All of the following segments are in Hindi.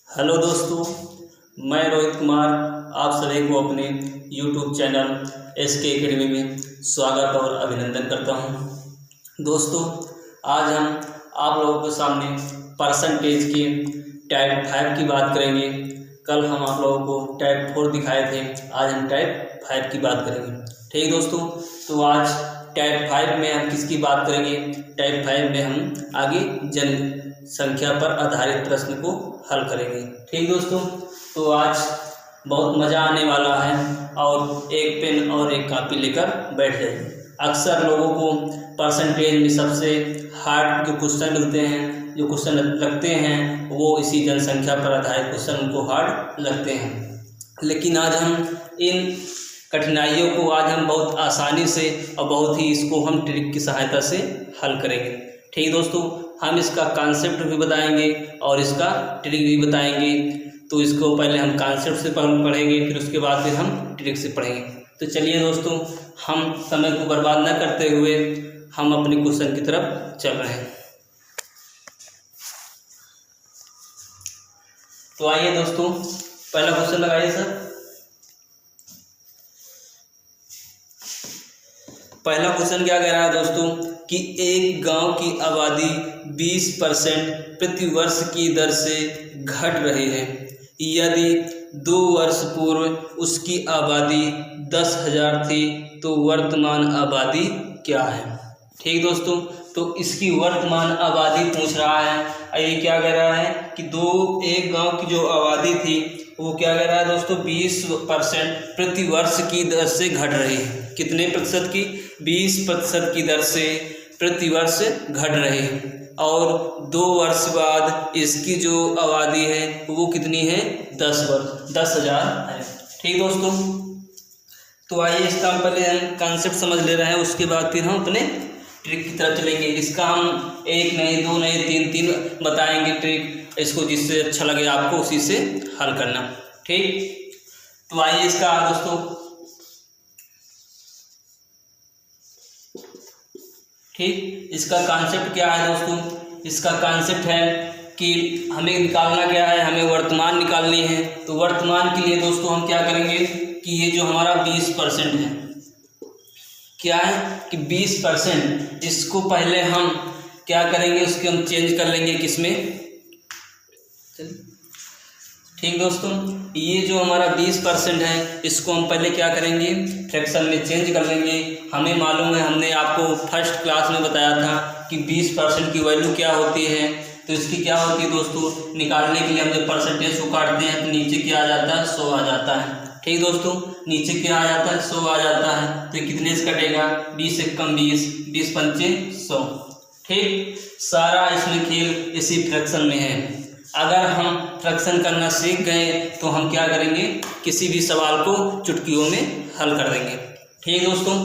हेलो दोस्तों, मैं रोहित कुमार आप सभी को अपने YouTube चैनल SK एकेडमी में स्वागत और अभिनंदन करता हूं। दोस्तों, आज हम आप लोगों के सामने परसेंटेज के टाइप 5 की बात करेंगे। कल हम आप लोगों को टाइप 4 दिखाए थे, आज हम टाइप 5 की बात करेंगे। ठीक दोस्तों, तो आज टाइप 5 में हम किसकी बात करेंगे? टाइप 5 में हम आगे जनसंख्या पर आधारित प्रश्न को हल करेंगे। ठीक दोस्तों, तो आज बहुत मज़ा आने वाला है और एक पेन और एक कापी लेकर बैठ जाइए। अक्सर लोगों को परसेंटेज में सबसे हार्ड जो क्वेश्चन मिलते हैं, जो क्वेश्चन लगते हैं, वो इसी जनसंख्या पर आधारित क्वेश्चन उनको हार्ड लगते हैं। लेकिन आज हम इन कठिनाइयों को हम बहुत आसानी से और बहुत ही इसको हम ट्रिक की सहायता से हल करेंगे। ठीक दोस्तों, हम इसका कॉन्सेप्ट भी बताएंगे और इसका ट्रिक भी बताएंगे। तो इसको पहले हम कॉन्सेप्ट से पढ़ेंगे, फिर उसके बाद फिर हम ट्रिक से पढ़ेंगे। तो चलिए दोस्तों, हम समय को बर्बाद न करते हुए हम अपने क्वेश्चन की तरफ चल रहे हैं। तो आइए दोस्तों, पहला क्वेश्चन लगाइए सर। पहला क्वेश्चन क्या कह रहा है दोस्तों कि एक गांव की आबादी 20% प्रति वर्ष की दर से घट रही है। यदि 2 वर्ष पूर्व उसकी आबादी 10,000 थी तो वर्तमान आबादी क्या है? ठीक दोस्तों, तो इसकी वर्तमान आबादी पूछ रहा है। ये क्या कह रहा है कि एक गांव की जो आबादी थी वो क्या कह रहा है दोस्तों, 20% प्रति वर्ष की दर से घट रही है। कितने प्रतिशत की? 20% की दर से प्रति वर्ष घट रही है और 2 वर्ष बाद इसकी जो आबादी है वो कितनी है? 10,000 है। ठीक दोस्तों, तो आइए इसका हम पहले हम कॉन्सेप्ट समझ ले रहे हैं, उसके बाद फिर हम अपने ट्रिक की तरफ चलेंगे। इसका हम 1 नहीं 2 नहीं 3 बताएंगे ट्रिक, इसको जिससे अच्छा लगे आपको उसी से हल करना। ठीक, तो आइए इसका दोस्तों, ठीक, इसका कॉन्सेप्ट क्या है दोस्तों? इसका कॉन्सेप्ट है कि हमें निकालना क्या है, हमें वर्तमान निकालनी है। तो वर्तमान के लिए दोस्तों हम क्या करेंगे कि ये जो हमारा 20% है, क्या है कि 20%, इसको पहले हम क्या करेंगे, उसके हम चेंज कर लेंगे किसमें? ठीक दोस्तों, ये जो हमारा 20% है इसको हम पहले क्या करेंगे, फ्रैक्शन में चेंज कर लेंगे। हमें मालूम है, हमने आपको फर्स्ट क्लास में बताया था कि 20% की वैल्यू क्या होती है। तो इसकी क्या होती है दोस्तों, निकालने के लिए हम जब परसेंटेज को काटते हैं तो नीचे क्या आ जाता है? 100 आ जाता है। ठीक दोस्तों, नीचे क्या आ जाता है? 100 आ जाता है। तो कितने से कटेगा? 20 से कम 20, 20 पंचे 100। ठीक, सारा इसमें खेल इसी फ्रैक्शन में है। अगर हम फ्रैक्शन करना सीख गए तो हम क्या करेंगे, किसी भी सवाल को चुटकियों में हल कर देंगे। ठीक दोस्तों,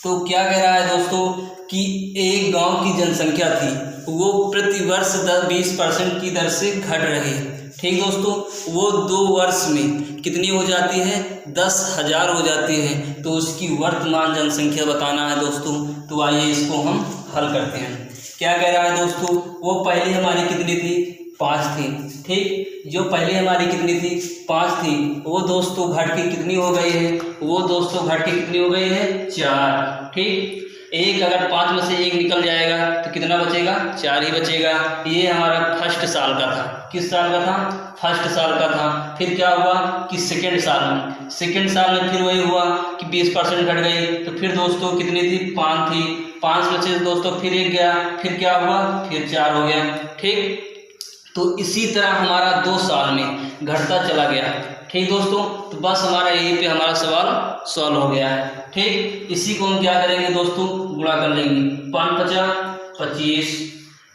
तो क्या कह रहा है दोस्तों कि एक गांव की जनसंख्या थी वो प्रति वर्ष 20% की दर से घट रही है। ठीक दोस्तों, वो 2 वर्ष में कितनी हो जाती है? 10,000 हो जाती है। तो उसकी वर्तमान जनसंख्या बताना है दोस्तों। तो आइए इसको हम हल करते हैं। क्या कह रहा है दोस्तों, वो पहले हमारी कितनी थी? 5 थी। ठीक, जो पहले हमारी कितनी थी? 5 थी। वो दोस्तों घट के कितनी हो गई है? वो दोस्तों घट के कितनी हो गई है? 4। ठीक, एक अगर 5 में से 1 निकल जाएगा तो कितना बचेगा? 4 ही बचेगा। ये हमारा फर्स्ट साल का था। किस साल का था? फर्स्ट साल का था। फिर क्या हुआ कि सेकेंड साल में फिर वही हुआ कि 20% घट गई। तो फिर दोस्तों कितनी थी? 5 थी। 5 बचे दोस्तों, फिर 1 गया, फिर क्या हुआ? फिर 4 हो गया। ठीक, तो इसी तरह हमारा 2 साल में घटता चला गया। ठीक दोस्तों, तो बस हमारा यहीं पे हमारा सवाल सॉल्व हो गया है। ठीक, इसी को हम क्या करेंगे दोस्तों? गुणा कर लेंगे। 5 पचा 25,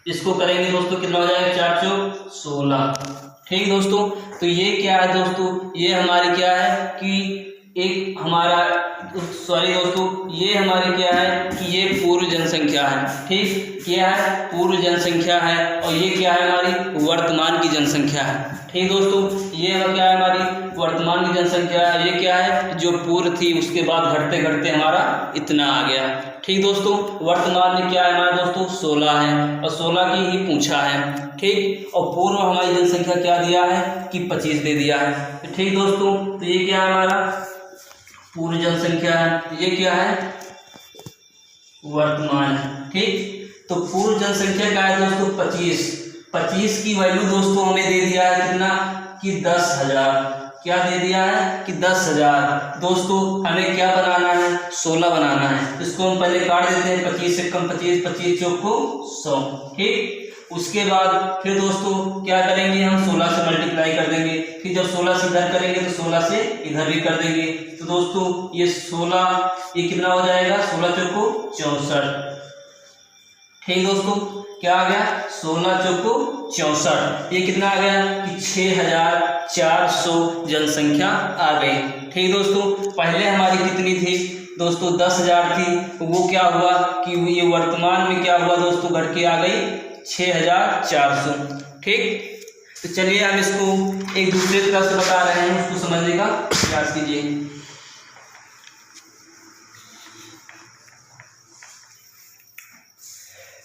इसको करेंगे दोस्तों, कितना हो जाएगा? 4 चौक 16। ठीक दोस्तों, तो ये क्या है दोस्तों, ये हमारी क्या है कि एक हमारा सॉरी दोस्तों, ये हमारी क्या है कि ये पूर्व जनसंख्या है। ठीक, क्या है? पूर्व जनसंख्या है। और ये क्या है? हमारी वर्तमान की जनसंख्या है। ठीक दोस्तों, ये क्या है? हमारी वर्तमान की जनसंख्या है। ये क्या है? जो पूर्व थी उसके बाद घटते घटते हमारा इतना आ गया। ठीक दोस्तों, वर्तमान में क्या है हमारा दोस्तों 16 है और 16 की ही पूछा है। ठीक, और पूर्व हमारी जनसंख्या क्या दिया है कि 25 दे दिया है। ठीक दोस्तों, तो ये क्या है हमारा पूर्व जनसंख्या है, ये क्या है वर्तमान है। ठीक, तो पूर्व जनसंख्या क्या है दोस्तों 25 की वैल्यू दोस्तों हमें दे दिया है कितना कि 10,000। क्या दे दिया है कि 10,000। दोस्तों हमें क्या बनाना है 16 बनाना है। इसको हम पहले काट देते हैं, 25 से कम 25, 25 चौक को 100। ठीक, उसके बाद फिर दोस्तों क्या करेंगे हम 16 से मल्टीप्लाई कर देंगे। फिर जब 16 से इधर करेंगे तो 16 से इधर भी कर देंगे। तो दोस्तों ये 16 ये कितना हो जाएगा 16 चौक को 64। ठीक दोस्तों, क्या आ गया 16 चौको 64। ये कितना आ गया कि 6,400 जनसंख्या आ गई। ठीक दोस्तों, पहले हमारी कितनी थी दोस्तों 10,000 थी, तो वो क्या हुआ कि ये वर्तमान में क्या हुआ दोस्तों घट के आ गई 6,400। ठीक, तो चलिए हम इसको एक दूसरे तरह से बता रहे हैं, उसको समझने का प्रयास कीजिए।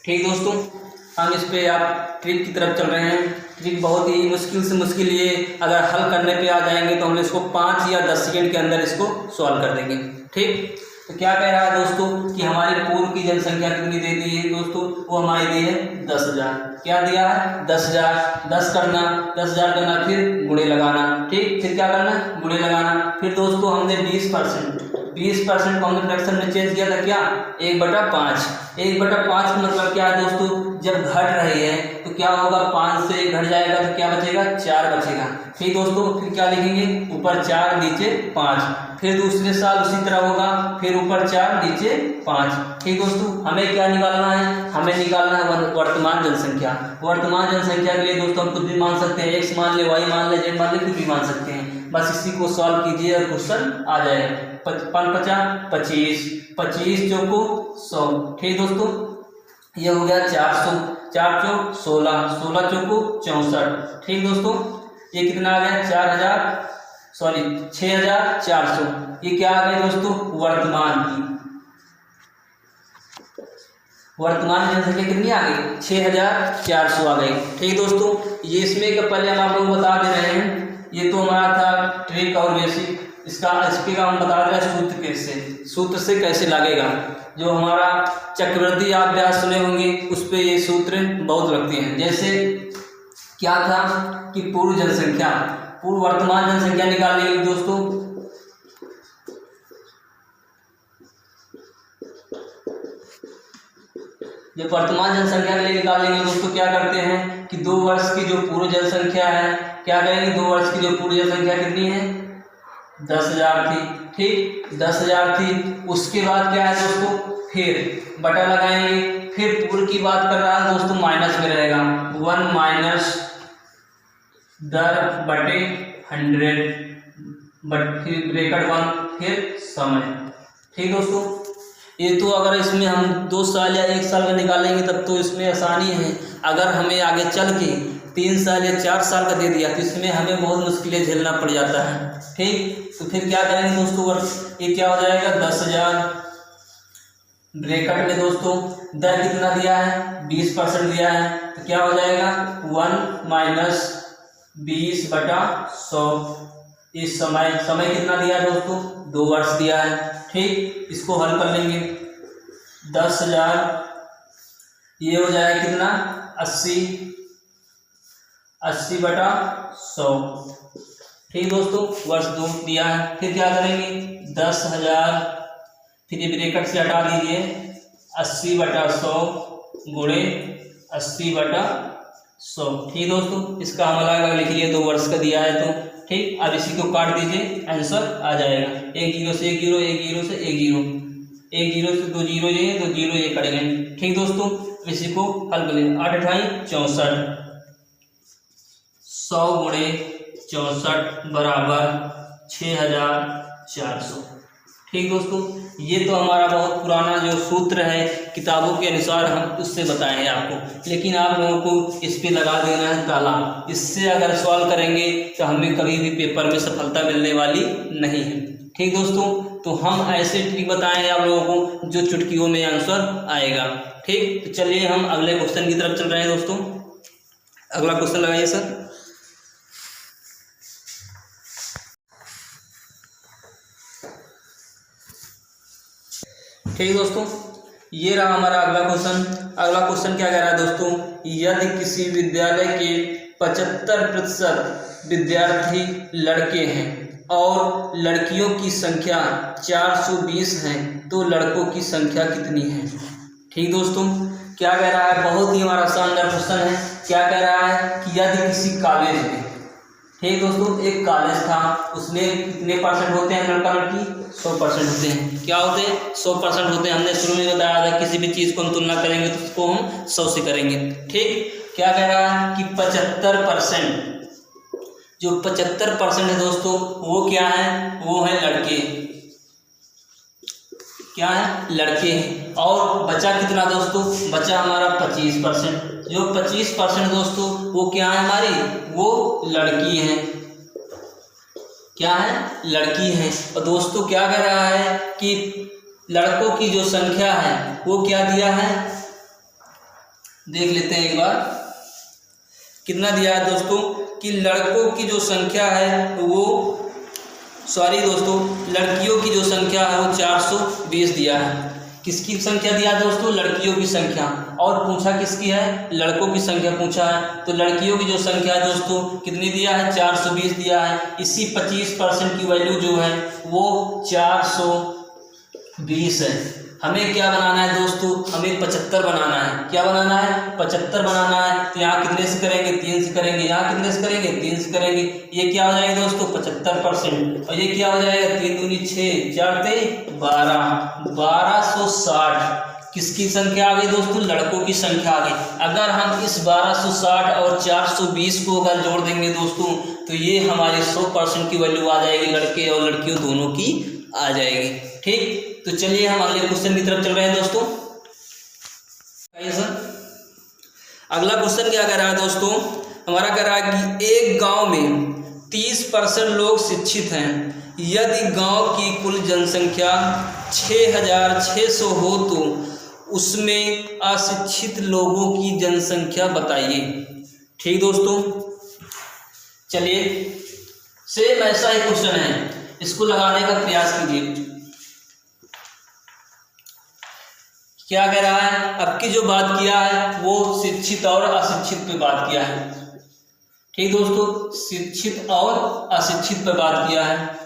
ठीक दोस्तों, हम इस पे आप ट्रिक की तरफ चल रहे हैं। ट्रिक बहुत ही मुश्किल से मुश्किल, ये अगर हल करने पे आ जाएंगे तो हम इसको 5 या 10 सेकंड के अंदर इसको सॉल्व कर देंगे। ठीक, तो क्या कह रहा है दोस्तों कि हमारी पूर्व की जनसंख्या कितनी दे दी है दोस्तों, वो हमारी दी है 10,000। क्या दिया है 10,000। 10,000 करना फिर गुणे लगाना। ठीक, फिर क्या करना गुणे लगाना। फिर दोस्तों हमने 20% को हमने फ्रैक्शन में चेंज किया था क्या 1/5। 1/5 का मतलब क्या है दोस्तों जब घट रही है तो क्या होगा 5 से घट जाएगा तो क्या बचेगा 4 बचेगा। ठीक दोस्तों, फिर क्या लिखेंगे ऊपर 4 नीचे 5। फिर दूसरे साल उसी तरह होगा, फिर ऊपर 4 नीचे 5। ठीक दोस्तों, हमें क्या निकालना है, हमें निकालना है वर्तमान जनसंख्या। वर्तमान जनसंख्या के लिए दोस्तों हम कुछ भी मान सकते हैं, x मान ले, y मान ले, z मान ले, कुछ भी मान सकते हैं। बस इसी को सॉल्व कीजिए और क्वेश्चन आ जाएगा। 5×5 = 25 चौको 100। ठीक दोस्तों, ये हो गया 400। 4 चौक 16, 16 चौको 64। ठीक दोस्तों, ये कितना आ गया 6,400। ये क्या आ गया दोस्तों वर्तमान की। वर्तमान जनसंख्या कितनी आ गई 6,400 आ गई। ठीक दोस्तों, ये इसमें का पहले हम आप लोग बता दे रहे हैं, ये तो हमारा था ट्रिक और बेसिक। इसके का हम बता रहे हैं सूत्र से कैसे लगेगा। जो हमारा चक्रवृद्धि आप ब्याज सुने होंगे उस पे ये सूत्र बहुत लगते हैं। जैसे क्या था कि पूर्व वर्तमान जनसंख्या निकालने के लिए दोस्तों जब वर्तमान जनसंख्या के लिए निकालेंगे दोस्तों क्या करते हैं कि 2 वर्ष की जो पूर्व जनसंख्या है, क्या करेंगे 2 वर्ष की जो पूर्व जनसंख्या कितनी है 10,000 थी। ठीक, 10,000 थी। उसके बाद क्या है दोस्तों फिर बटा लगाएंगे। फिर पूर्व की बात कर रहा है दोस्तों माइनस में रहेगा 1 माइनस 10/100 फिर ब्रैकेट 1 फिर समय। ठीक दोस्तों, ये तो अगर इसमें हम 2 साल या 1 साल का निकालेंगे तब तो इसमें आसानी है। अगर हमें आगे चल के 3 साल या 4 साल का दे दिया तो इसमें हमें बहुत मुश्किलें झेलना पड़ जाता है। ठीक, तो फिर क्या करेंगे दोस्तों ये क्या हो जाएगा 10,000 ब्रैकेट में दोस्तों दर कितना दिया है 20% दिया है तो क्या हो जाएगा 1 माइनस 20/100। इस समय कितना दिया है दोस्तों 2 वर्ष दिया है। ठीक, इसको हल कर लेंगे 10,000 ये हो जाएगा कितना 80/100। ठीक दोस्तों, वर्ष 2 दिया है। फिर क्या करेंगे 10,000 फिर ये ब्रैकेट से हटा दीजिए 80/100 गुणे 80/100। ठीक दोस्तों, इसका हम अलग लिख लिए 2 वर्ष का दिया है तो। ठीक, अब इसी को काट दीजिए आंसर आ जाएगा। 1 0 से 1 0, 1 0 से 1 0, 1 0 से 2 0 ये 2 0 ये करेंगे। ठीक दोस्तों, इसी को हल कर लेंगे 8 × 64 100 गुणे 64 बराबर 6,400। ठीक दोस्तों, ये तो हमारा बहुत पुराना जो सूत्र है किताबों के अनुसार हम उससे बताए हैं आपको, लेकिन आप लोगों को इस पे लगा देना है ताला। इससे अगर सॉल्व करेंगे तो हमें कभी भी पेपर में सफलता मिलने वाली नहीं है। ठीक दोस्तों, तो हम ऐसे ट्रिक बताए हैं आप लोगों को जो चुटकियों में आंसर आएगा। ठीक, तो चलिए हम अगले क्वेश्चन की तरफ चल रहे हैं दोस्तों। अगला क्वेश्चन लगाइए सर। ठीक दोस्तों, ये रहा हमारा अगला क्वेश्चन। अगला क्वेश्चन क्या कह रहा है दोस्तों, यदि किसी विद्यालय के 75% विद्यार्थी लड़के हैं और लड़कियों की संख्या 420 है तो लड़कों की संख्या कितनी है। ठीक दोस्तों, क्या कह रहा है, बहुत ही हमारा शानदार क्वेश्चन है। क्या कह रहा है कि यदि किसी कॉलेज में, ठीक दोस्तों, एक कॉलेज था, उसमें कितने परसेंट होते हैं लड़का लड़की, 100% होते हैं। क्या होते हैं, 100% होते हैं। हमने शुरू में बताया था किसी भी चीज़ को हम तुलना करेंगे तो उसको हम 100 से करेंगे। ठीक, क्या कह रहा है कि 75%, जो 75% है दोस्तों वो क्या है, वो है लड़के, क्या है, लड़के हैं। और बचा कितना दोस्तों, बचा हमारा 25%। जो 25% दोस्तों वो क्या है हमारी, वो लड़की हैं, क्या है, लड़की हैं। और दोस्तों क्या कह रहा है कि लड़कों की जो संख्या है वो क्या दिया है, देख लेते हैं एक बार, कितना दिया है दोस्तों कि लड़कों की जो संख्या है वो, सॉरी दोस्तों, लड़कियों की जो संख्या है वो 420 दिया है। किसकी संख्या दिया दोस्तों, लड़कियों की संख्या। और पूछा किसकी है, लड़कों की संख्या पूछा है। तो लड़कियों की जो संख्या है दोस्तों कितनी दिया है, 420 दिया है। इसी 25% की वैल्यू जो है वो 420 है। हमें क्या बनाना है दोस्तों, हमें 75 बनाना है। क्या बनाना है, 75 बनाना है। तो यहाँ कितने से करेंगे, 3 से करेंगे। यहाँ कितने से करेंगे, 3 से करेंगे। ये क्या हो जाएगा दोस्तों, 75%। और ये क्या हो जाएगा, 3 दूनी 6, 4 तेई 12, 1260 किसकी संख्या आ गई दोस्तों, लड़कों की संख्या आ गई। अगर हम इस 1260 और 420 को अगर जोड़ देंगे दोस्तों तो ये हमारी 100% की वैल्यू आ जाएगी, लड़के और लड़कियों दोनों की आ जाएगी। ठीक, तो चलिए हम अगले क्वेश्चन की तरफ चल रहे हैं दोस्तों। सर अगला क्वेश्चन क्या कह रहा है दोस्तों, हमारा कह रहा है कि एक गांव में 30% लोग शिक्षित हैं। यदि गांव की कुल जनसंख्या 6600 हो तो उसमें अशिक्षित लोगों की जनसंख्या बताइए। ठीक दोस्तों, चलिए सेम ऐसा ही क्वेश्चन है, इसको लगाने का प्रयास कीजिए। क्या कह रहा है, अब की जो बात किया है वो शिक्षित और अशिक्षित पे बात किया है। ठीक दोस्तों, शिक्षित और अशिक्षित पे बात किया है।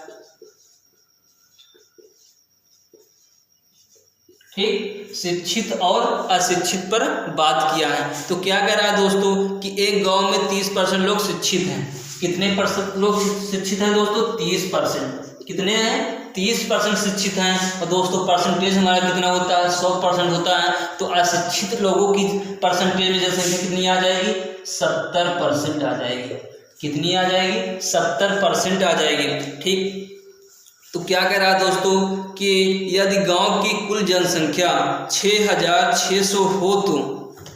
ठीक, शिक्षित और अशिक्षित पर बात किया है। तो क्या कह रहा है दोस्तों कि एक गांव में 30% लोग शिक्षित हैं। कितने % लोग शिक्षित हैं दोस्तों, 30%। कितने हैं, 30% शिक्षित हैं। और दोस्तों परसेंटेज हमारा कितना होता है, 100% होता है। तो अशिक्षित लोगों की परसेंटेज में जनसंख्या कितनी आ जाएगी, 70% आ जाएगी। कितनी आ जाएगी, 70% आ जाएगी। ठीक, तो क्या कह रहा है दोस्तों कि यदि गांव की कुल जनसंख्या 6600 हो तो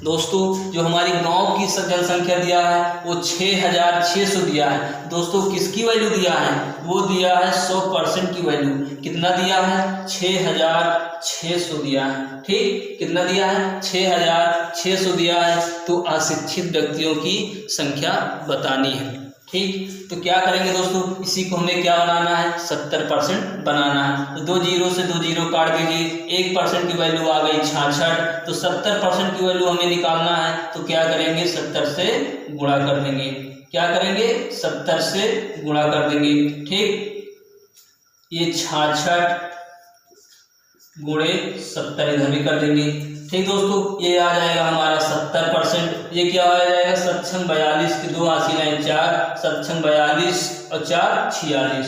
दोस्तों जो हमारी गांव की जनसंख्या दिया है वो 6600 दिया है। दोस्तों किसकी वैल्यू दिया है, वो दिया है 100% की वैल्यू। कितना दिया है, 6600 दिया है। ठीक, कितना दिया है, 6600 दिया है। तो अशिक्षित व्यक्तियों की संख्या बतानी है। ठीक, तो क्या करेंगे दोस्तों, इसी को हमें क्या बनाना है, 70% बनाना है। तो 2 जीरो से 2 जीरो काट दीजिए, 1% की वैल्यू आ गई 66। तो 70% की वैल्यू हमें निकालना है। तो क्या करेंगे, 70 से गुणा कर देंगे। क्या करेंगे, 70 से गुणा कर देंगे। ठीक, ये 66 गुणे 70 इधर भी कर देंगे। ठीक दोस्तों, ये आ जाएगा हमारा 70%। ये क्या आ जाएगा, सक्षम 42 की 2 हासिलें 4, सक्षम 42 और 4 46।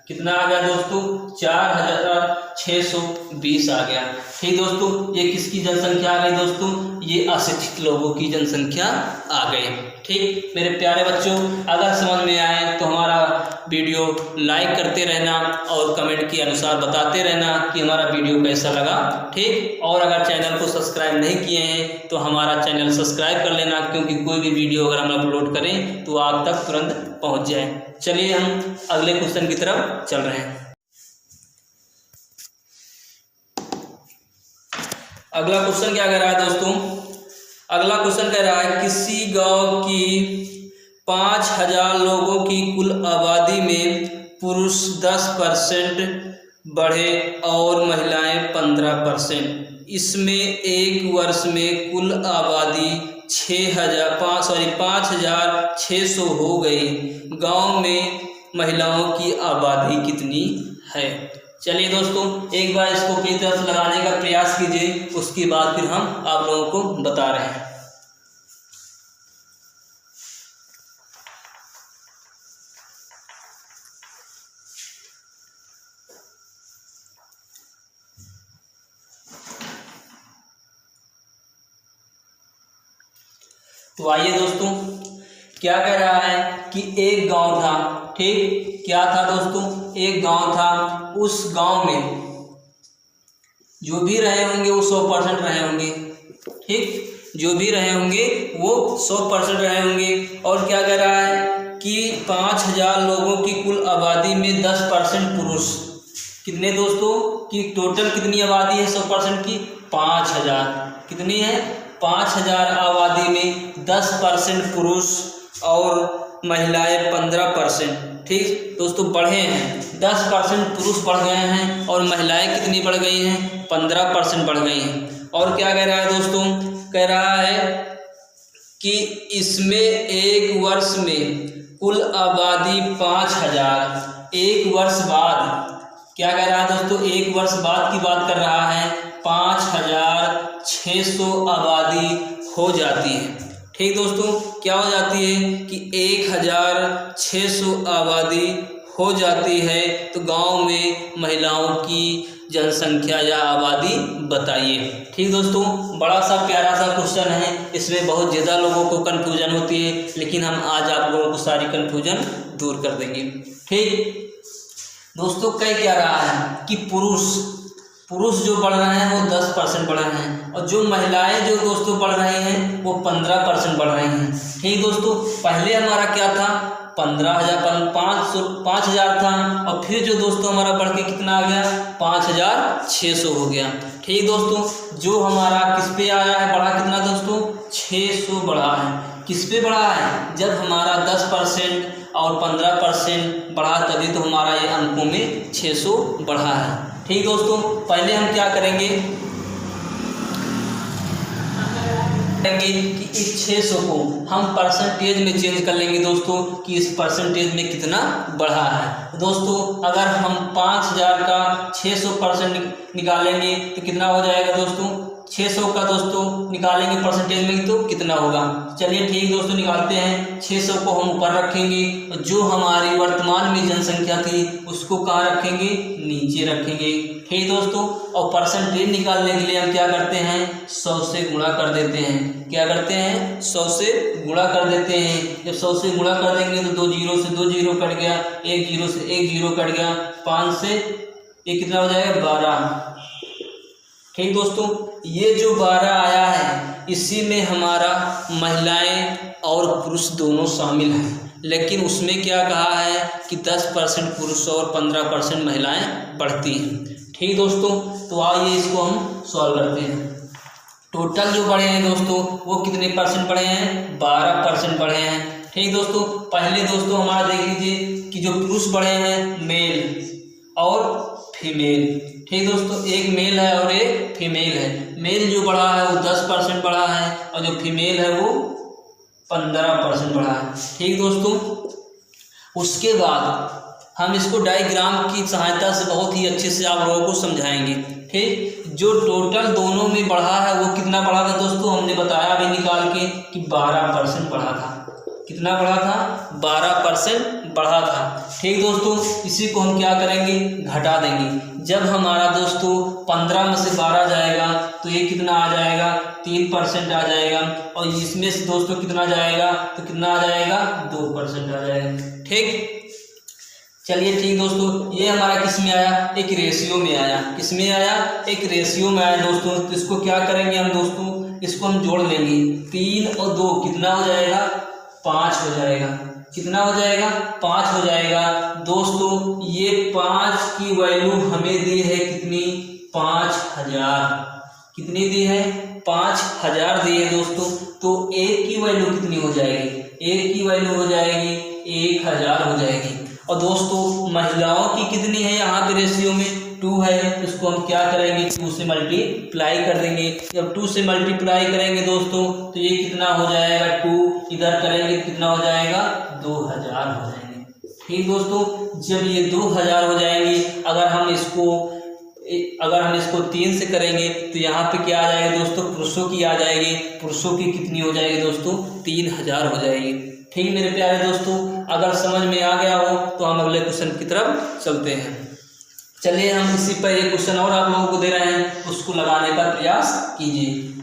कितना आ गया दोस्तों, 4620 आ गया। ठीक दोस्तों, ये किसकी जनसंख्या आ गई दोस्तों? ये अशिक्षित लोगों की जनसंख्या आ गई। ठीक मेरे प्यारे बच्चों, अगर समझ में आए तो हमारा वीडियो लाइक करते रहना और कमेंट के अनुसार बताते रहना कि हमारा वीडियो कैसा लगा। ठीक, और अगर चैनल को सब्सक्राइब नहीं किए हैं तो हमारा चैनल सब्सक्राइब कर लेना, क्योंकि कोई भी वीडियो अगर हम अपलोड करें तो आप तक तुरंत पहुँच जाए। चलिए हम अगले क्वेश्चन की तरफ चल रहे हैं। अगला क्वेश्चन क्या कह रहा है दोस्तों? अगला क्वेश्चन कह रहा है किसी गांव की 5000 लोगों की कुल आबादी में पुरुष 10% बढ़े और महिलाएं 15%। इसमें एक वर्ष में कुल आबादी 5600 हो गई। गांव में महिलाओं की आबादी कितनी है? चलिए दोस्तों, एक बार इसको पूरी तरह से लगाने का प्रयास कीजिए, उसके बाद फिर हम आप लोगों को बता रहे हैं। तो आइए दोस्तों, क्या कह रहा है कि एक गांव था। ठीक, क्या था दोस्तों? एक गांव था। उस गांव में जो भी रहे होंगे वो 100% रहे होंगे। ठीक, जो भी रहे होंगे वो 100% रहे होंगे। और क्या कह रहा है कि 5000 लोगों की कुल आबादी में 10% पुरुष। कितने दोस्तों की टोटल कितनी आबादी है 100% की? 5000। कितनी है? 5000 आबादी में 10% पुरुष और महिलाएं 15%। ठीक दोस्तों, बढ़े हैं 10% पुरुष बढ़ गए हैं और महिलाएं कितनी बढ़ गई हैं? 15% बढ़ गई हैं। और क्या कह रहा है दोस्तों? कह रहा है कि इसमें एक वर्ष में कुल आबादी 5000। एक वर्ष बाद क्या कह रहा है दोस्तों? एक वर्ष बाद की बात कर रहा है। 5600 आबादी हो जाती है। ठीक दोस्तों, क्या हो जाती है कि 1600 आबादी हो जाती है। तो गांव में महिलाओं की जनसंख्या या आबादी बताइए। ठीक दोस्तों, बड़ा सा प्यारा सा क्वेश्चन है, इसमें बहुत ज़्यादा लोगों को कन्फ्यूजन होती है, लेकिन हम आज आप लोगों को सारी कन्फ्यूजन दूर कर देंगे। ठीक दोस्तों, कह क्या रहा है कि पुरुष जो बढ़ रहे हैं वो 10% बढ़ रहे हैं और जो महिलाएं जो दोस्तों बढ़ रही हैं वो 15% बढ़ रही हैं। ठीक दोस्तों, पहले हमारा क्या था? 5000 था और फिर जो दोस्तों हमारा बढ़ के कितना आ गया? 5600 हो गया। ठीक दोस्तों, जो हमारा किस पे आया है? बढ़ा कितना दोस्तों? 600 बढ़ा है। किस पे बढ़ा है? जब हमारा 10% और 15% बढ़ा तभी तो हमारा ये अंकों में 600 बढ़ा है। ठीक दोस्तों, पहले हम क्या करेंगे कि इस 600 को हम परसेंटेज में चेंज कर लेंगे दोस्तों कि इस परसेंटेज में कितना बढ़ा है। दोस्तों, अगर हम 5000 का 600% निकालेंगे तो कितना हो जाएगा दोस्तों? 600 का दोस्तों निकालेंगे परसेंटेज में तो कितना होगा? चलिए ठीक दोस्तों, निकालते हैं। 600 को हम ऊपर रखेंगे और जो हमारी वर्तमान में जनसंख्या थी उसको कहाँ रखेंगे? नीचे रखेंगे। ठीक दोस्तों, और परसेंटेज निकालने के लिए हम क्या करते हैं? 100 से गुणा कर देते हैं। क्या करते हैं? 100 से गुणा कर देते हैं। जब 100 से गुणा कर देंगे तो 2 जीरो से 2 जीरो कट गया, 1 जीरो से 1 जीरो कट गया, 5 से ये कितना हो जाएगा? 12। ठीक दोस्तों, ये जो 12 आया है इसी में हमारा महिलाएं और पुरुष दोनों शामिल हैं, लेकिन उसमें क्या कहा है कि 10% पुरुष और 15% महिलाएं बढ़ती हैं। ठीक दोस्तों, तो आइए इसको हम सॉल्व करते हैं। टोटल जो बढ़े हैं दोस्तों वो कितने परसेंट बढ़े हैं? 12% बढ़े हैं। ठीक दोस्तों, पहले दोस्तों हमारा देख लीजिए कि जो पुरुष बढ़े हैं मेल और फीमेल। ठीक दोस्तों, एक मेल है और एक फीमेल है। मेल जो बढ़ा है वो 10% बढ़ा है और जो फीमेल है वो 15% बढ़ा है। ठीक दोस्तों, उसके बाद हम इसको डायग्राम की सहायता से बहुत ही अच्छे से आप लोगों को समझाएंगे। ठीक, जो टोटल दोनों में बढ़ा है वो कितना बढ़ा था दोस्तों? हमने बताया अभी निकाल के कि 12% बढ़ा था। कितना बढ़ा था? 12% बढ़ा था। ठीक दोस्तों, इसी को हम क्या करेंगे, घटा देंगे। जब हमारा दोस्तों 15 में से 12 जाएगा तो ये कितना आ जाएगा, 3% आ जाएगा। और इसमें से दोस्तों कितना जाएगा, तो कितना आ जाएगा, 2% आ जाएगा। ठीक, चलिए ठीक दोस्तों, ये हमारा किस में आया, एक रेशियो में आया। किस में आया, एक रेशियो में आया दोस्तों। तो इसको क्या करेंगे हम दोस्तों, इसको हम जोड़ लेंगे। 3 और 2 कितना हो जाएगा, 5 हो जाएगा। कितना हो जाएगा, 5 हो जाएगा। दोस्तों ये 5 की वैल्यू हमें दी है कितनी, 5000। कितनी दी है, 5000 दी है दोस्तों। तो 1 की वैल्यू कितनी हो जाएगी, 1 की वैल्यू हो जाएगी 1000 हो जाएगी। और दोस्तों महिलाओं की कितनी है, यहाँ पे रेशियो में 2 है। इसको हम क्या करेंगे, 2 से मल्टीप्लाई कर देंगे। जब 2 से मल्टीप्लाई करेंगे दोस्तों तो ये कितना हो जाएगा, 2 इधर करेंगे कितना हो जाएगा, 2000 हो जाएंगे। ठीक दोस्तों, जब ये 2000 हो जाएंगे, अगर हम इसको 3 से करेंगे तो यहाँ पे क्या आ जाएगा दोस्तों, पुरुषों की आ जाएगी। पुरुषों की कितनी हो जाएगी दोस्तों, 3000 हो जाएगी। ठीक मेरे प्यारे दोस्तों, अगर समझ में आ गया हो तो हम अगले क्वेश्चन की तरफ चलते हैं। चलिए हम इसी पर एक क्वेश्चन और आप लोगों को दे रहे हैं, उसको लगाने का प्रयास कीजिए।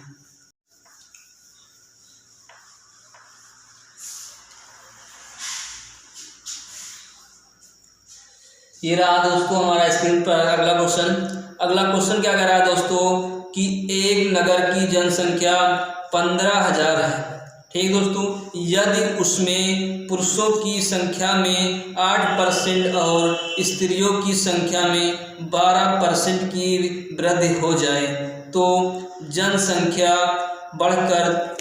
ये रहा दोस्तों हमारा स्क्रीन पर अगला क्वेश्चन। अगला क्वेश्चन क्या कह रहा है दोस्तों, कि एक नगर की जनसंख्या 15000 है। ठीक दोस्तों, यदि उसमें पुरुषों की संख्या में 8% और स्त्रियों की संख्या में 12% की वृद्धि हो जाए तो जनसंख्या बढ़कर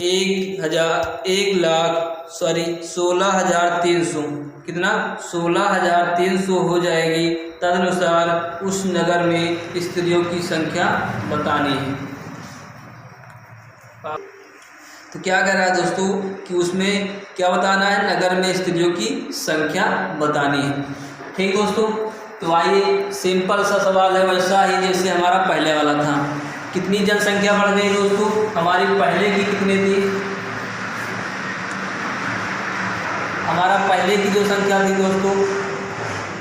16,300 कितना, 16,300 हो जाएगी। तदनुसार उस नगर में स्त्रियों की संख्या बतानी है। तो क्या कह रहा है दोस्तों, कि उसमें क्या बताना है, नगर में स्त्रियों की संख्या बतानी है। ठीक दोस्तों, तो आइए सिंपल सा सवाल है, वैसा ही जैसे हमारा पहले वाला था। कितनी जनसंख्या बढ़ गई दोस्तों, हमारी पहले की कितनी थी, हमारा पहले की जो संख्या थी दोस्तों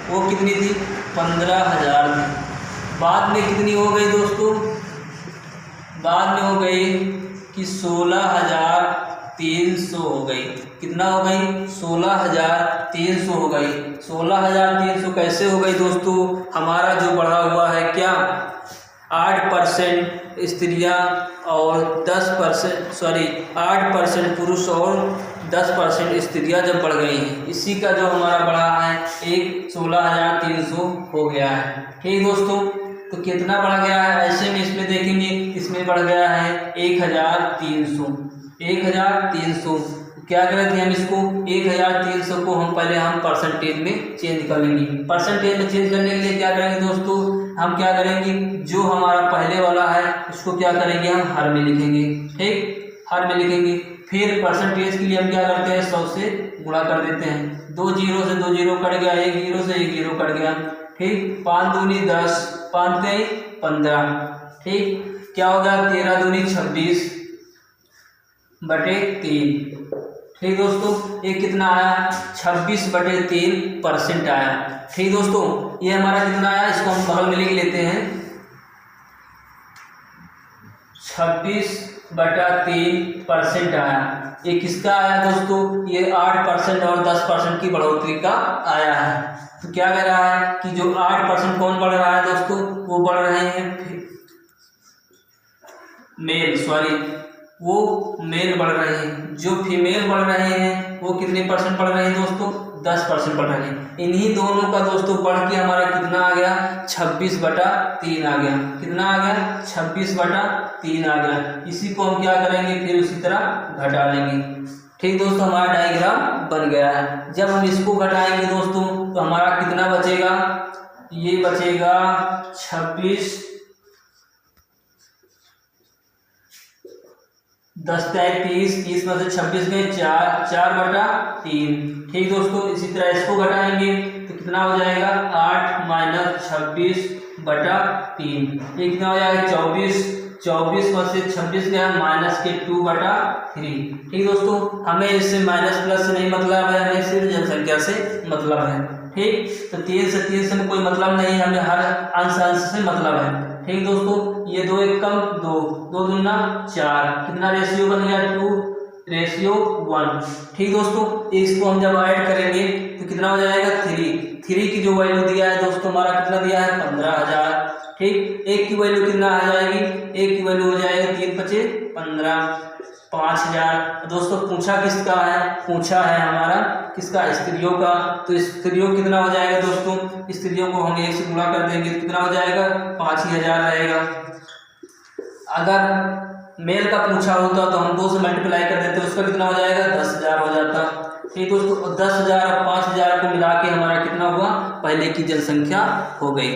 वो कितनी थी, 15000 थी। बाद में कितनी हो गई दोस्तों, बाद में हो गई कि 16,300 हो गई। कितना हो गई, 16,300 हो गई। 16,300 कैसे हो गई दोस्तों, हमारा जो बढ़ा हुआ है क्या, 8% स्त्रियां और 8% पुरुष और 10% स्त्रियां जब बढ़ गई हैं, इसी का जो हमारा बढ़ा है एक 16,300 हो गया है। ठीक दोस्तों, तो कितना बढ़ गया है, ऐसे में इसमें देखेंगे, इसमें बढ़ गया है 1,300। 1,300 क्या करें थे हम, इसको 1,300 को हम पहले परसेंटेज में चेंज कर लेंगे। परसेंटेज में चेंज करने के लिए क्या करेंगे दोस्तों, हम क्या करेंगे, जो हमारा पहले वाला है उसको क्या करेंगे, हम हर में लिखेंगे। ठीक, हर में लिखेंगे। फिर परसेंटेज के लिए हम क्या करते हैं, 100 से गुणा कर देते हैं। 2 जीरो से 2 जीरो कट गया, 1 जीरो से 1 जीरो कट गया। ठीक, 5 दूनी 10, 5 तेई 15। ठीक, क्या होगा, 13 दूनी 26 बटे 3। ठीक दोस्तों, ये कितना आया, 26/3% आया। ठीक दोस्तों, ये हमारा कितना आया, इसको हम बगल में लिख लेते हैं, 26/3% आया। ये किसका आया दोस्तों, ये 8% और 10% की बढ़ोतरी का आया है। तो क्या कह रहा है कि जो 8% कौन बढ़ रहा है दोस्तों, वो बढ़ रहे हैं वो मेल बढ़ रहे हैं। जो फीमेल बढ़ रहे हैं वो कितने परसेंट बढ़ रहे हैं दोस्तों, 10% बढ़ रहे हैं। इन्हीं दोनों का दोस्तों बढ़ के हमारा कितना आ गया, 26/3 आ गया। कितना आ गया, 26/3 आ गया। इसी को हम क्या करेंगे, फिर उसी तरह घटा लेंगे। ठीक दोस्तों, हमारा डायग्राम बन गया है। जब हम इसको घटाएंगे दोस्तों तो हमारा कितना बचेगा, ये बचेगा 26, 10 30, 30 में से 26 गए 4, 4/3। ठीक दोस्तों, इसी तरह इसको घटाएंगे तो कितना हो जाएगा, 8 - 26/3। ये कितना हो जाएगा, 24, 24 में से 26 गया माइनस के 2/3। ठीक दोस्तों, हमें इससे माइनस प्लस से नहीं मतलब है, हमें सिर्फ जनसंख्या से मतलब है। ठीक, तो 3 से कोई मतलब नहीं, हमें हर अंश से मतलब है। ठीक दोस्तों, ये 2 एक कम 2, 2 दूना 4, कितना रेशियो बन गया 2:1। ठीक दोस्तों, इसको हम जब ऐड करेंगे तो कितना हो जाएगा 3 की जो वैल्यू दिया है दोस्तों हमारा कितना दिया है 15,000। ठीक, एक की वैल्यू कितना आ जाएगी, एक की वैल्यू हो जाएगी 3×5 = 15, 5,000। दोस्तों पूछा किसका है, पूछा है हमारा किसका, स्त्रियों का। तो स्त्रियों कितना हो जाएगा दोस्तों, स्त्रियों को हम 1 से गुणा कर देंगे तो कितना हो जाएगा 5,000 रहेगा। अगर मेल का पूछा होता तो हम 2 से मल्टीप्लाई कर देते, उसका कितना हो जाएगा 10,000 हो जाता। ठीक दोस्तों, 10,000 और 5,000 को मिला के हमारा कितना हुआ, पहले की जनसंख्या हो गई।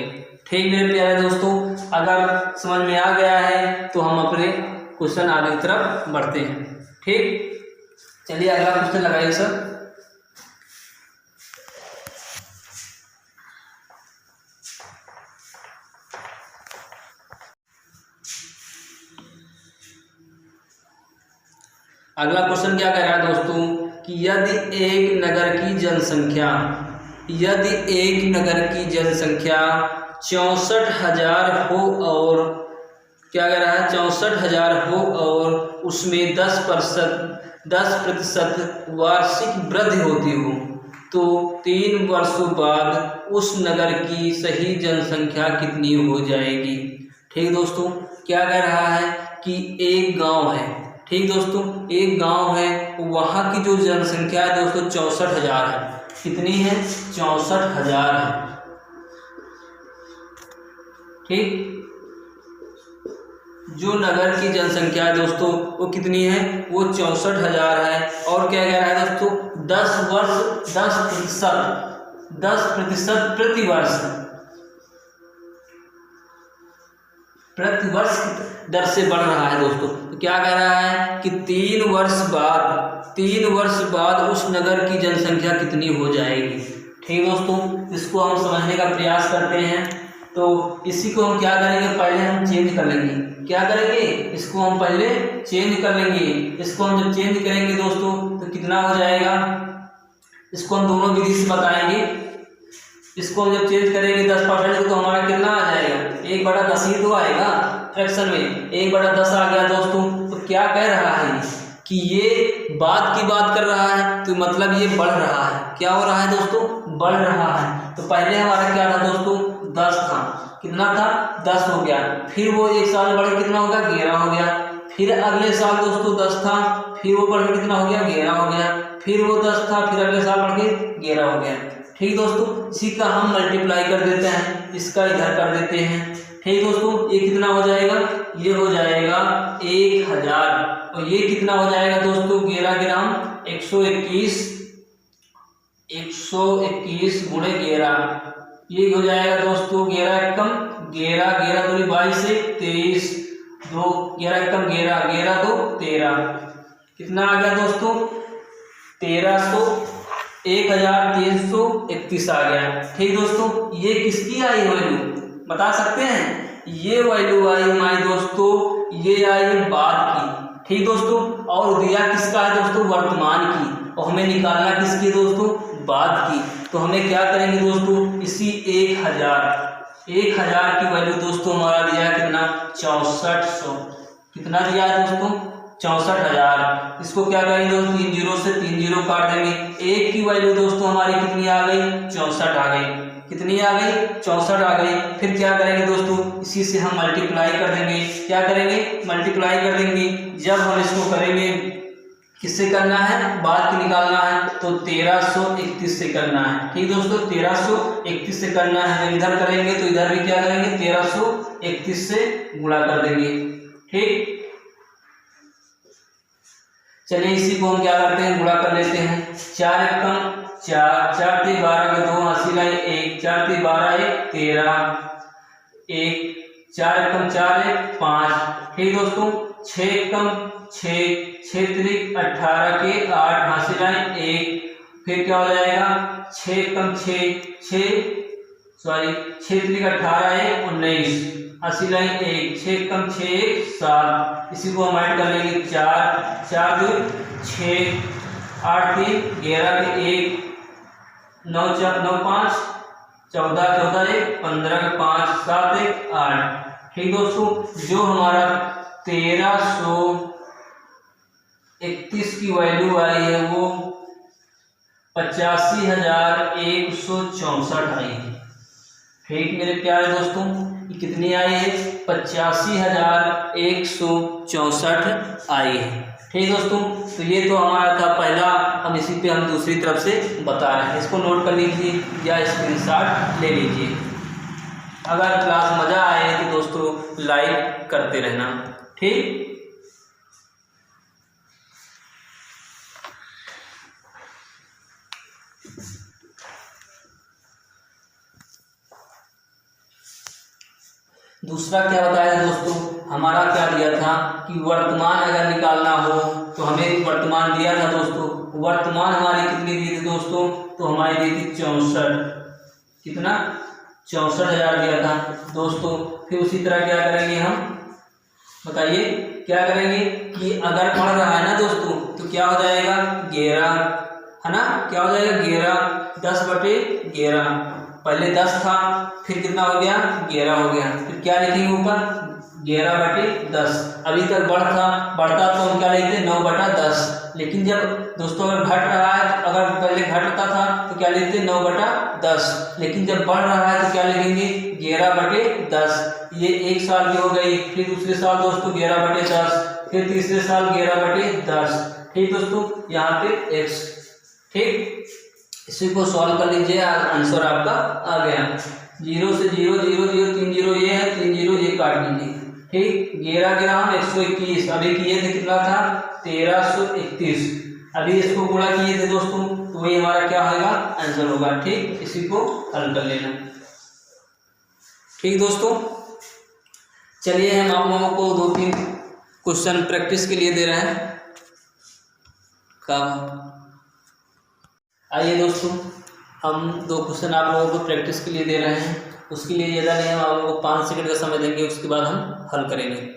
ठीक मेरे प्यारे दोस्तों, अगर समझ में आ गया है तो हम अपने क्वेश्चन आगे की तरफ बढ़ते हैं। ठीक, चलिए अगला क्वेश्चन लगाइए सर। अगला क्वेश्चन क्या कह रहा है दोस्तों कि यदि एक नगर की जनसंख्या 64,000 हो और क्या कह रहा है 64,000 हो और उसमें 10% वार्षिक वृद्धि होती हो तो 3 वर्षों बाद उस नगर की सही जनसंख्या कितनी हो जाएगी। ठीक दोस्तों, क्या कह रहा है कि एक गांव है। ठीक दोस्तों, एक गांव है, वहाँ की जो जनसंख्या है दोस्तों 64,000 है। कितनी है 64,000 है। ठीक, जो नगर की जनसंख्या है दोस्तों वो कितनी है, वो 64,000 है। और क्या कह रहा है दोस्तों 10% प्रतिवर्ष दर से बढ़ रहा है दोस्तों। तो क्या कह रहा है कि 3 वर्ष बाद उस नगर की जनसंख्या कितनी हो जाएगी। ठीक दोस्तों, इसको हम समझने का प्रयास करते हैं। तो इसी को हम क्या करेंगे, पहले हम चेंज कर लेंगे। क्या करेंगे, इसको हम पहले चेंज कर लेंगे। इसको हम जब चेंज करेंगे दोस्तों तो कितना हो जाएगा, इसको हम दोनों विधि से बताएंगे। इसको हम जब चेंज करेंगे 10% तो हमारा कितना आ जाएगा 1/10 ही तो आएगा फ्रैक्शन में, 1/10 आ गया दोस्तों। तो क्या कह रहा है कि ये बाद की बात कर रहा है, तो मतलब ये बढ़ रहा है। क्या हो रहा है दोस्तों, बढ़ रहा है। तो पहले हमारा क्या था दोस्तों 10 था, कितना था 10 हो गया, फिर वो 1 साल बढ़ के कितना हो गया 11 हो गया, फिर अगले साल दोस्तों 10 था, फिर वो बढ़ के कितना हो गया 11 हो गया, फिर वो 10 था, फिर अगले साल बढ़ के 11 हो गया। ठीक दोस्तों, इसी का हम मल्टीप्लाई कर देते हैं, इसका इधर कर देते हैं। ठीक दोस्तों, ये कितना हो जाएगा, ये हो जाएगा 1000 और ये कितना हो जाएगा दोस्तों 11 ग्राम 121 गुणे 11, ये हो जाएगा दोस्तों 11 एकम 11, 11 दूनी 22 से 23, 2 11 एकम 11, 11 2 13, कितना आ गया दोस्तों 1331 आ गया। ठीक दोस्तों, ये किसकी आई वैल्यू बता सकते हैं, ये वैल्यू आई हमारी दोस्तों, ये आई बाद की। ठीक दोस्तों, और दिया किसका है दोस्तों वर्तमान की, और हमें निकालना किसकी दोस्तों बाद की। तो हमें क्या करेंगे दोस्तों, इसी 1000 की वैल्यू दोस्तों हमारा दिया है कितना 6400, कितना दिया है दोस्तों 64,000। इसको क्या करेंगे दोस्तों 3 0 से 3 0 काट देंगे, एक की वैल्यू दोस्तों हमारी कितनी आ गई 64 आ गई, कितनी आ गई 64 आ गई। फिर क्या करेंगे दोस्तों, इसी से हम मल्टीप्लाई कर देंगे। क्या करेंगे, मल्टीप्लाई कर देंगे। जब हम इसको करेंगे, किससे करना है, बाद की निकालना है, तो 1331 से करना है। ठीक दोस्तों, 1331 से करना है। जब इधर करेंगे तो इधर भी क्या करेंगे 1331 से गुणा कर देंगे। ठीक, चलिए इसी को हम क्या करते हैं गुणा कर लेते हैं। 4 एकम 4, 4 3 12 के 2 हासिल है 1, 4 3 12 1 13, 1 4 एकम 4 1 5। ठीक दोस्तों, 6 एकम 6, 6 3 18 के 8 हासिल है 1, फिर क्या हो जाएगा 6 एकम 6 3 18 1 19, 80 लाइन 1, 6 कम 6 7, इसी को हम ऐड कर लेंगे 4, 4 2 6, 8 3 11 के 1, 9 4 9 5 14 14 1 15 के 5 7 1 8। ठीक दोस्तों, जो हमारा 1331 की वैल्यू आई है वो 85,164 आई है। ठीक मेरे प्यारे दोस्तों, ये कितनी आई है? 85,164 आई है। ठीक दोस्तों, तो ये तो हमारा था पहला, हम इसी पे हम दूसरी तरफ से बता रहे हैं। इसको नोट कर लीजिए या स्क्रीनशॉट ले लीजिए। अगर क्लास मज़ा आए तो दोस्तों लाइक करते रहना। ठीक, दूसरा क्या बताया दोस्तों, हमारा क्या दिया था कि वर्तमान अगर निकालना हो तो हमें वर्तमान दिया था दोस्तों। वर्तमान हमारी कितनी दी थी दोस्तों? तो हमारी दी थी 64, कितना? 64,000 दिया था दोस्तों। फिर उसी तरह क्या करेंगे हम, बताइए क्या करेंगे कि अगर बढ़ रहा है ना दोस्तों तो क्या हो जाएगा? 11, है ना? क्या हो जाएगा? 11, 10/11। पहले 10 था, फिर कितना हो गया? 11 हो गया। फिर क्या लिखेंगे ऊपर? 11/10। अभी तक बढ़ता तो हम क्या लिखते? 9/10। लेकिन जब दोस्तों अगर घट रहा है, अगर पहले घटता था तो क्या लिखते? 9/10। लेकिन जब बढ़ रहा है तो क्या लिखेंगे? 11/10। ये एक साल की हो गई। फिर दूसरे साल दोस्तों 11/10, फिर तीसरे साल 11/10। ठीक दोस्तों, यहाँ पे x। ठीक, इसी को सॉल्व कर लीजिए, आंसर आपका आ गया। 0 से 0 0 0 3 0 ये है, 3 0 ये काट दीजिए। ठीक, 11 ग्राम 121 अभी किए थे, कितना था? 1331। अभी इसको गुणा किए थे दोस्तों, तो वही हमारा क्या होगा? आंसर होगा। ठीक, इसी को हल कर लेना। ठीक दोस्तों, चलिए हम आप लोगों को 2-3 क्वेश्चन प्रैक्टिस के लिए दे रहे हैं। आइए दोस्तों, हम 2 क्वेश्चन आप लोगों को प्रैक्टिस के लिए दे रहे हैं। उसके लिए ज़्यादा नहीं, हम आप लोगों को 5 सेकंड का समय देंगे, उसके बाद हम हल करेंगे।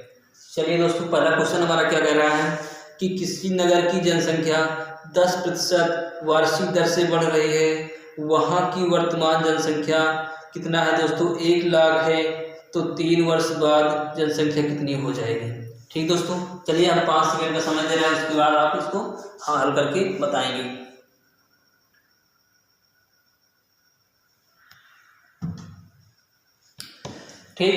चलिए दोस्तों, पहला क्वेश्चन हमारा क्या कह रहा है कि किसी नगर की जनसंख्या 10% वार्षिक दर से बढ़ रही है, वहाँ की वर्तमान जनसंख्या कितना है दोस्तों? 1 लाख है, तो 3 वर्ष बाद जनसंख्या कितनी हो जाएगी? ठीक दोस्तों, चलिए हम 5 सेकंड का समय दे रहे हैं, उसके बाद आप इसको हल करके बताएंगे। ठीक,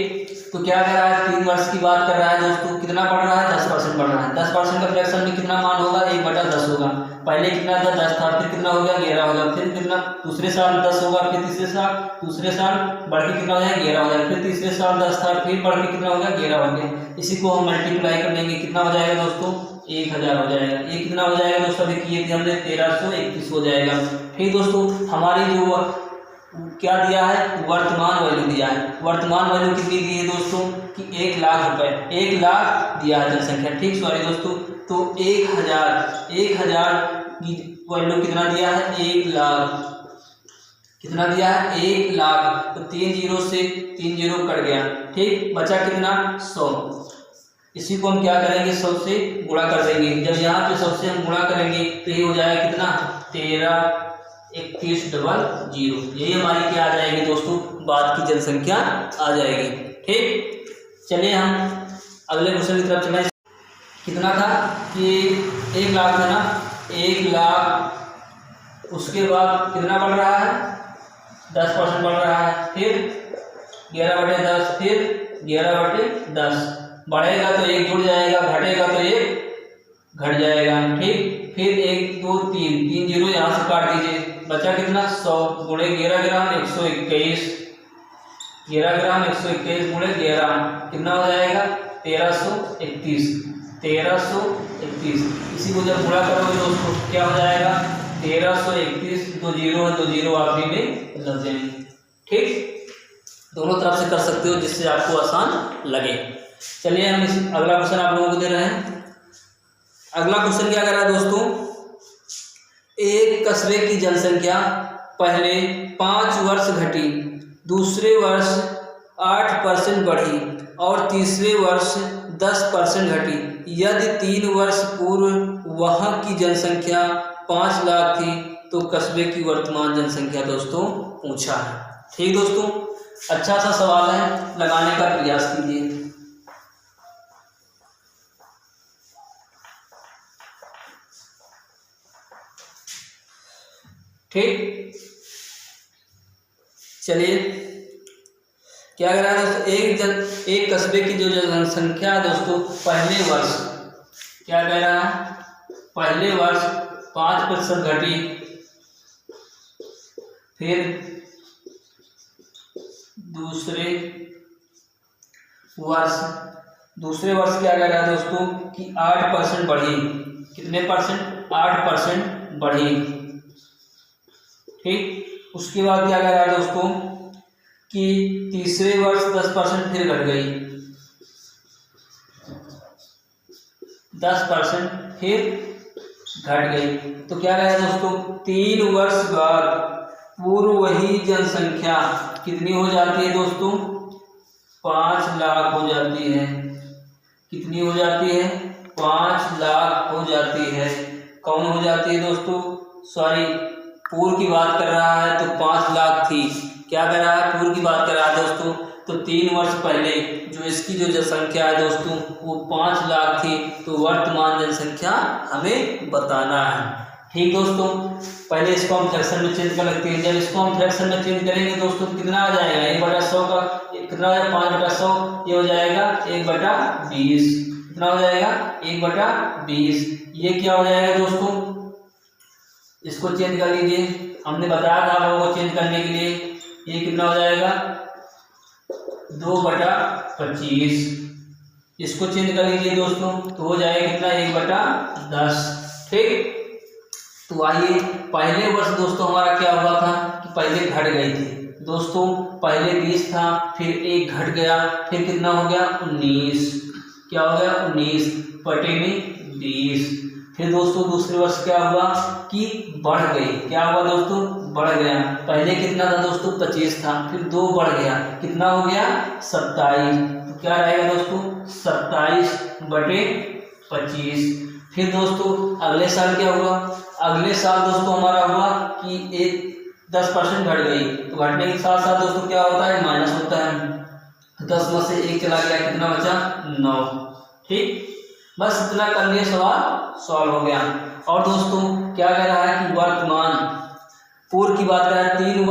तो क्या कर रहा है? 3 वर्ष की बात कर रहा है दोस्तों। कितना बढ़ रहा है? 10% बढ़ रहा है। 10% का फ्रैक्शन में कितना मान होगा? 1/10 होगा। पहले कितना था? 10 था, फिर कितना हो गया? 11 हो गया। फिर कितना? दूसरे साल 10 होगा, फिर तीसरे साल बढ़ के कितना हो जाएगा? 11 हो जाएगा। फिर तीसरे साल 10 था, फिर बढ़ के कितना हो गया? 11 हो गया। इसी को हम मल्टीप्लाई कर लेंगे, कितना हो जाएगा दोस्तों? 1000 हो जाएगा। ये कितना हो जाएगा दोस्तों? अभी किए थे हमने 1331 हो जाएगा। ठीक दोस्तों, हमारी जो क्या दिया है? वर्तमान वैल्यू दिया है। वर्तमान वैल्यू कितनी दी है दोस्तों? कि 1 लाख रुपए, 1 लाख दिया है जनसंख्या। ठीक, सॉरी दोस्तों, तो 1000 की वैल्यू कितना दिया है? 1 लाख। कितना दिया है? 1 लाख। तो 3 0 से 3 0 कट गया। ठीक, बचा कितना? 100। इसी को हम क्या करेंगे? 100 से गुणा कर देंगे। जब यहाँ पे 100 से हम गुणा करेंगे तो ये हो जाएगा कितना? 133100। यही हमारी क्या आ जाएगी दोस्तों? बाद की जनसंख्या आ जाएगी। ठीक, चलिए हम अगले क्वेश्चन की तरफ चलें। कितना था कि 1 लाख था ना? 1 लाख, उसके बाद कितना बढ़ रहा है? 10% बढ़ रहा है। फिर 11/10, फिर 11/10। बढ़ेगा तो 1 जुड़ जाएगा, घटेगा तो 1 घट जाएगा। ठीक, फिर 1 2 3 3 0 यहाँ से काट दीजिए। बचा कितना? 100 गुणे 11 ग्राम 121। 11 ग्राम 121 गुणे 11 कितना हो जाएगा? 1331। 1331। इसी को जब गुणा करोगे दोस्तों क्या हो जाएगा? 1331। 2 0 है, 2 0 आखिरी में लग जाएंगे। ठीक, दोनों तरफ से कर सकते हो जिससे आपको आसान लगे। चलिए हम अगला क्वेश्चन आप लोगों को दे रहे हैं। अगला क्वेश्चन क्या कर रहा है दोस्तों? एक कस्बे की जनसंख्या पहले 5 वर्ष घटी, दूसरे वर्ष 8% बढ़ी, और तीसरे वर्ष 10% घटी यदि 3 वर्ष पूर्व वहाँ की जनसंख्या 5 लाख थी तो कस्बे की वर्तमान जनसंख्या दोस्तों पूछा है। ठीक दोस्तों, अच्छा सा सवाल है, लगाने का प्रयास कीजिए। ठीक, चलिए क्या कह रहा है दोस्तों, एक कस्बे की जो जनसंख्या है दोस्तों पहले वर्ष, क्या कह रहा है, पहले वर्ष 5% घटी, फिर दूसरे वर्ष क्या कह रहा है दोस्तों कि 8% बढ़ी। कितने परसेंट? 8% बढ़ी। ठीक, उसके बाद क्या कह रहा है दोस्तों कि तीसरे वर्ष 10% फिर घट गई, 10% फिर घट गई। तो क्या कह रहा है दोस्तों 3 वर्ष बाद पूर्व वही जनसंख्या कितनी हो जाती है दोस्तों? 5 लाख हो जाती है। कितनी हो जाती है? 5 लाख हो जाती है। कौन हो जाती है दोस्तों? सॉरी, पूर्व की बात कर रहा है तो 5 लाख थी। क्या कर रहा है? पूर्व की बात कर रहा है दोस्तों। तो 3 वर्ष पहले जो इसकी जो जनसंख्या है दोस्तों वो 5 लाख थी, तो वर्तमान जनसंख्या हमें बताना है। ठीक दोस्तों, पहले इसको हम फ्रैक्शन में चेंज कर लेते हैं। जब इसको हम फ्रैक्शन में चेंज करेंगे दोस्तों तो कितना आ जाएगा? 1/100 का कितना हो जाएगा? 5/100, ये हो जाएगा 1/20। कितना हो जाएगा? 1/20। ये क्या हो जाएगा दोस्तों? इसको चेंज कर लीजिए, हमने बताया था आप लोगों को चेंज करने के लिए। ये कितना हो जाएगा? 2/25। इसको चेंज कर लीजिए दोस्तों तो हो जाएगा कितना? 1/10। ठीक, तो आइए पहले वर्ष दोस्तों हमारा क्या हुआ था कि पहले घट गई थी दोस्तों। पहले 20 था, फिर 1 घट गया, फिर कितना हो गया? 19। क्या हो गया? 19/20। फिर दोस्तों दूसरे वर्ष क्या हुआ कि बढ़ गई। क्या हुआ दोस्तों? बढ़ गया। पहले कितना था दोस्तों? 25 था, फिर 2 बढ़ गया, कितना हो गया? 27। तो क्या रहेगा दोस्तों? 27/25। फिर दोस्तों अगले साल क्या हुआ? अगले साल दोस्तों हमारा हुआ कि 10% घट गई। तो घटने के साथ साथ दोस्तों क्या होता है? माइनस होता है। तो 10 में से 1 चला गया, कितना बचा? 9। ठीक, बस इतना कर लिए, सवाल सॉल्व हो गया। और दोस्तों क्या कह रहा है कि वर्तमान पूर्व की बात कर रहा है। 3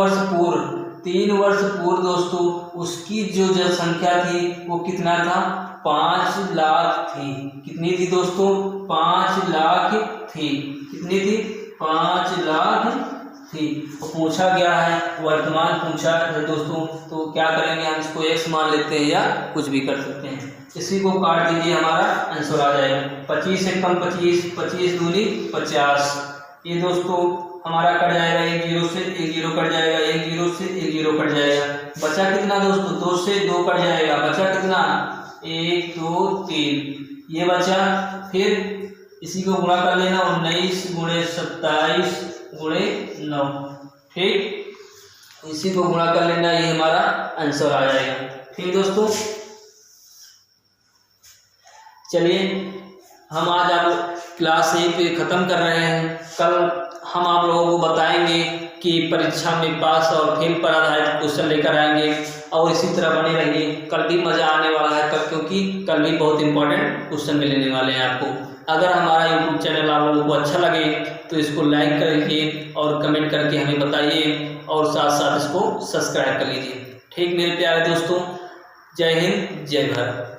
वर्ष पूर्व दोस्तों उसकी जो जनसंख्या थी वो कितना था? 5 लाख थी। कितनी थी दोस्तों? 5 लाख थी। कितनी थी? 5 लाख थी। तो पूछा गया है, वर्तमान पूछा है दोस्तों, तो क्या करेंगे हम? इसको x मान लेते हैं या कुछ भी कर सकते हैं। इसी को काट दीजिए, हमारा आंसर आ जाएगा 25 से कम 25, 25 दूनी 50। ये दोस्तों हमारा कट जाएगा, 1 0 से 1 0 कट जाएगा, 1 0 से 1 0 कट जाएगा। बचा कितना दोस्तों? 2 से 2 कट जाएगा, बचा कितना? 1 2 3 ये बचा। फिर इसी को गुणा कर लेना, 19 × 27 × 9। ठीक, इसी को गुणा कर लेना, ये हमारा आंसर आ जाएगा। ठीक दोस्तों, चलिए हम आज आप क्लास 1 पे ख़त्म कर रहे हैं। कल हम आप लोगों को बताएंगे कि परीक्षा में पास और फेल पर आधारित क्वेश्चन लेकर आएंगे, और इसी तरह बने रहिए। कल भी मज़ा आने वाला है कल, क्योंकि कल भी बहुत इंपॉर्टेंट क्वेश्चन मिलने वाले हैं आपको। अगर हमारा यूट्यूब चैनल आप लोगों को अच्छा लगे तो इसको लाइक करिए और कमेंट करके हमें बताइए, और साथ साथ इसको सब्सक्राइब कर लीजिए। ठीक मेरे प्यारे दोस्तों, जय हिंद, जय भारत।